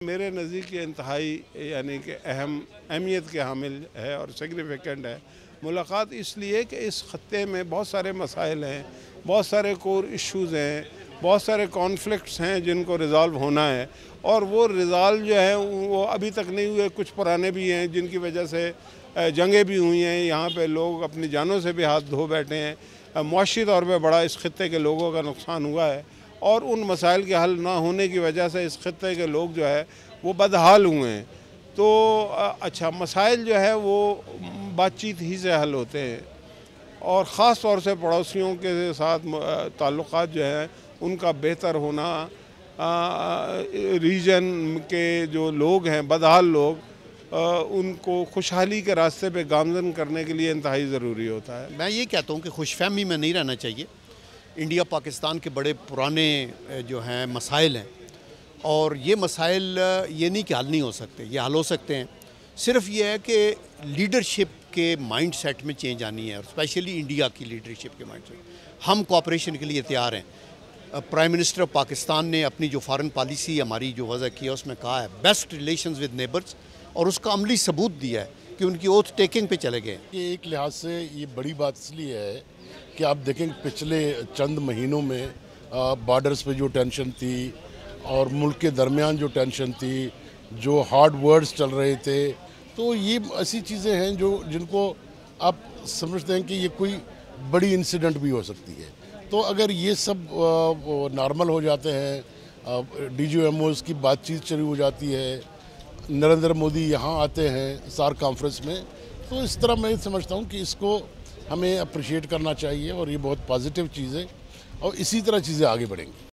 मेरे नज़दीक ये इंतहाई यानी कि अहम अहमियत के हामिल है और सिग्निफिकेंट है मुलाकात, इसलिए कि इस ख़त्े में बहुत सारे मसाइल हैं, बहुत सारे कोर इश्यूज़ हैं, बहुत सारे कॉन्फ्लिक्ट्स हैं जिनको रिज़ॉल्व होना है। और वो रिज़ॉल्व जो है वो अभी तक नहीं हुए, कुछ पुराने भी हैं जिनकी वजह से जंगें भी हुई हैं, यहाँ पे लोग अपनी जानों से भी हाथ धो बैठे हैं। मुआशी तौर पर बड़ा इस ख़त्े के लोगों का नुकसान हुआ है और उन मसाइल के हल ना होने की वजह से इस ख़त्े के लोग जो है वो बदहाल हुए हैं। तो अच्छा, मसाइल जो है वो बातचीत ही से हल होते हैं और ख़ास तौर से पड़ोसियों के साथ ताल्लुक़ात जो है उनका बेहतर होना, रीजन के जो लोग हैं बदहाल लोग, उनको खुशहाली के रास्ते पे गामज़न करने के लिए इंतहाई ज़रूरी होता है। मैं ये कहता हूँ कि खुशफहमी में नहीं रहना चाहिए। इंडिया पाकिस्तान के बड़े पुराने जो हैं मसाइल हैं और ये मसाइल ये नहीं कि हल नहीं हो सकते, ये हल हो सकते हैं। सिर्फ ये है कि लीडरशिप के माइंड सेट में चेंज आनी है और स्पेशली इंडिया की लीडरशिप के माइंड सेट। हम कोऑपरेशन के लिए तैयार हैं। प्राइम मिनिस्टर ऑफ पाकिस्तान ने अपनी जो फॉरेन पॉलिसी हमारी जो वज़ह की है उसमें कहा है बेस्ट रिलेशंस विद नेबर्स, और उसका अमली सबूत दिया है कि उनकी ओथ टेकिंग पे चले गए। ये एक लिहाज से ये बड़ी बात इसलिए है कि आप देखें पिछले चंद महीनों में बॉर्डर्स पे जो टेंशन थी और मुल्क के दरमियान जो टेंशन थी, जो हार्ड वर्ड्स चल रहे थे, तो ये ऐसी चीज़ें हैं जो जिनको आप समझते हैं कि ये कोई बड़ी इंसिडेंट भी हो सकती है। तो अगर ये सब नॉर्मल हो जाते हैं, DGMOs की बातचीत शुरू हो जाती है, नरेंद्र मोदी यहाँ आते हैं सार्क कॉन्फ्रेंस में, तो इस तरह मैं समझता हूँ कि इसको हमें अप्रिशिएट करना चाहिए और ये बहुत पॉजिटिव चीज़ है और इसी तरह चीज़ें आगे बढ़ेंगी।